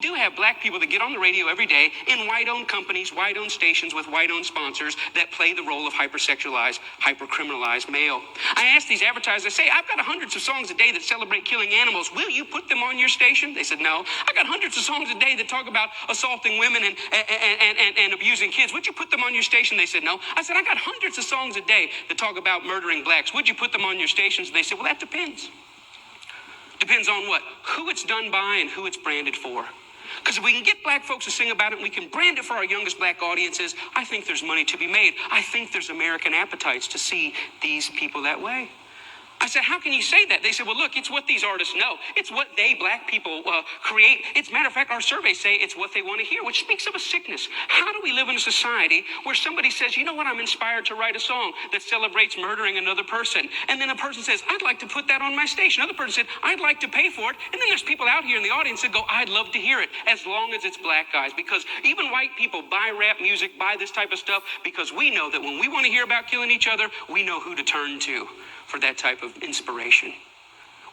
do have black people that get on the radio every day in white-owned companies, white-owned stations with white-owned sponsors that play the role of hypersexualized, hyper-criminalized male. I ask these advertisers, I say, I've got hundreds of songs a day that celebrate killing animals. Will you put them on your station? They said, no. I got hundreds of songs a day that talk about assaulting women and abusing kids. Would you put them on your station? They said, no. I said, I got hundreds of songs a day that talk about murdering blacks. Would you put them on your stations? They said, well, that depends. Depends on what? Who it's done by and who it's branded for. Because if we can get black folks to sing about it and we can brand it for our youngest black audiences, I think there's money to be made. I think there's American appetites to see these people that way. I said, how can you say that? They said, well, look, it's what these artists know. It's what they, black people, create. It's, matter of fact, our surveys say it's what they want to hear, which speaks of a sickness. How do we live in a society where somebody says, you know what, I'm inspired to write a song that celebrates murdering another person. And then a person says, I'd like to put that on my station. Another person said, I'd like to pay for it. And then there's people out here in the audience that go, I'd love to hear it, as long as it's black guys. Because even white people buy rap music, buy this type of stuff, because we know that when we want to hear about killing each other, we know who to turn to for that type of inspiration.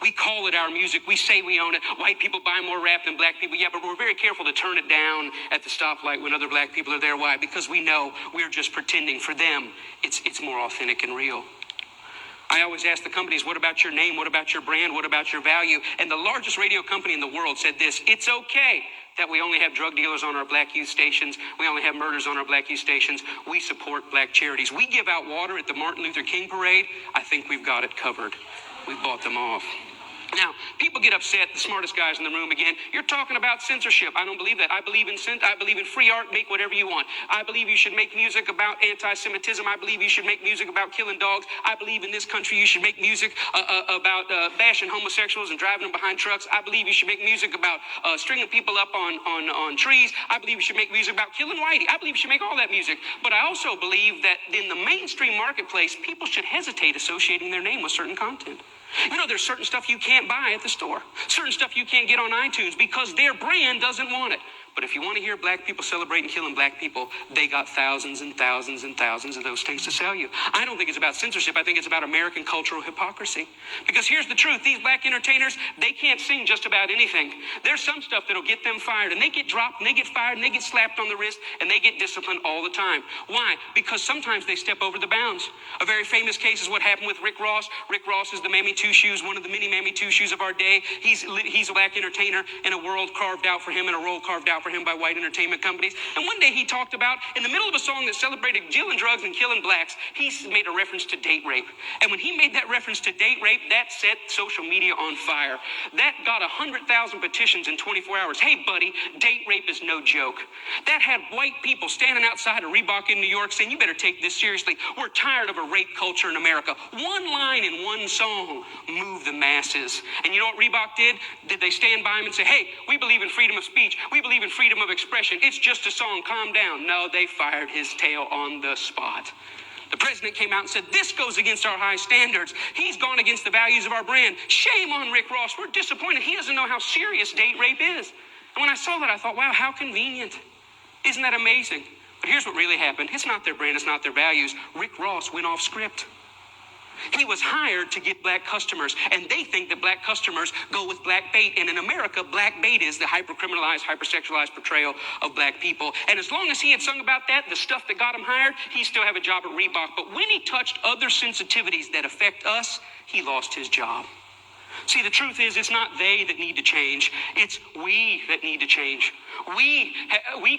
We call it our music. We say we own it. White people buy more rap than black people. Yeah, but we're very careful to turn it down at the stoplight when other black people are there. Why? Because we know we're just pretending. For them, it's more authentic and real. I always ask the companies, what about your name? What about your brand? What about your value? And the largest radio company in the world said this: it's okay that we only have drug dealers on our black youth stations. We only have murders on our black youth stations. We support black charities. We give out water at the Martin Luther King parade. I think we've got it covered. We've bought them off. Now, people get upset, the smartest guys in the room again. You're talking about censorship. I don't believe that. I believe in free art. Make whatever you want. I believe you should make music about anti-Semitism. I believe you should make music about killing dogs. I believe in this country you should make music about bashing homosexuals and driving them behind trucks. I believe you should make music about stringing people up on trees. I believe you should make music about killing whitey. I believe you should make all that music. But I also believe that in the mainstream marketplace, people should hesitate associating their name with certain content. You know, there's certain stuff you can't buy at the store. Certain stuff you can't get on iTunes because their brand doesn't want it. But if you want to hear black people celebrating killing black people, they got thousands and thousands and thousands of those things to sell you. I don't think it's about censorship. I think it's about American cultural hypocrisy. Because here's the truth. These black entertainers, they can't sing just about anything. There's some stuff that'll get them fired, and they get dropped, and they get fired, and they get slapped on the wrist, and they get disciplined all the time. Why? Because sometimes they step over the bounds. A very famous case is what happened with Rick Ross. Rick Ross is the Mammy Two Shoes, one of the many Mammy Two Shoes of our day. He's a black entertainer in a world carved out for him, and a role carved out for him by white entertainment companies. And one day he talked about, in the middle of a song that celebrated dealing drugs and killing blacks, he made a reference to date rape. And when he made that reference to date rape, that set social media on fire. That got 100,000 petitions in 24 hours. Hey, buddy, date rape is no joke. That had white people standing outside of Reebok in New York saying, you better take this seriously. We're tired of a rape culture in America. One line in one song moved the masses. And you know what Reebok did? Did they stand by him and say, hey, we believe in freedom of speech. We believe in freedom of expression. It's just a song. Calm down. No, they fired his tail on the spot. The president came out and said, this goes against our high standards. He's gone against the values of our brand. Shame on Rick Ross. We're disappointed. He doesn't know how serious date rape is. And when I saw that, I thought, wow, how convenient. Isn't that amazing? But here's what really happened. It's not their brand. It's not their values. Rick Ross went off script. He was hired to get black customers, and they think that black customers go with black bait. And in America, black bait is the hyper-criminalized, hypersexualized portrayal of black people. And as long as he had sung about that, the stuff that got him hired, he still have a job at Reebok. But when he touched other sensitivities that affect us, he lost his job. See, the truth is, it's not they that need to change. It's we that need to change. We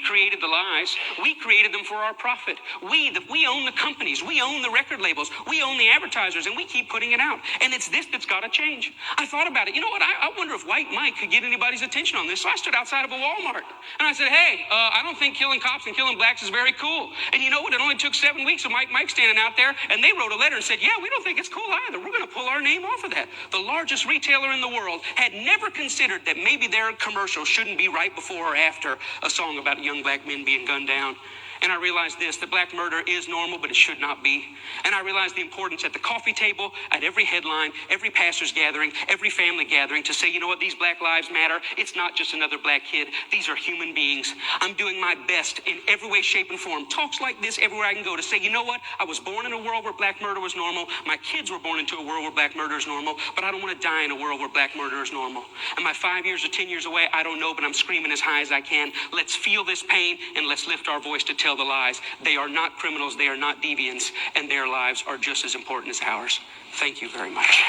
created the lies. We created them for our profit. We own the companies. We own the record labels. We own the advertisers, and we keep putting it out. And it's this that's got to change. I thought about it. You know what? I wonder if White Mike could get anybody's attention on this. So I stood outside of a Walmart, and I said, hey, I don't think killing cops and killing blacks is very cool. And you know what? It only took 7 weeks of Mike standing out there, and they wrote a letter and said, yeah, we don't think it's cool either. We're going to pull our name off of that. The largest retailer in the world had never considered that maybe their commercial shouldn't be right before or after a song about young black men being gunned down. And I realized this, that black murder is normal, but it should not be. And I realized the importance at the coffee table, at every headline, every pastor's gathering, every family gathering to say, you know what, these black lives matter. It's not just another black kid. These are human beings. I'm doing my best in every way, shape, and form. Talks like this everywhere I can go to say, you know what, I was born in a world where black murder was normal. My kids were born into a world where black murder is normal, but I don't want to die in a world where black murder is normal. Am I 5 years or 10 years away? I don't know, but I'm screaming as high as I can. Let's feel this pain and let's lift our voice to tell the lies. They are not criminals, they are not deviants, and their lives are just as important as ours. Thank you very much.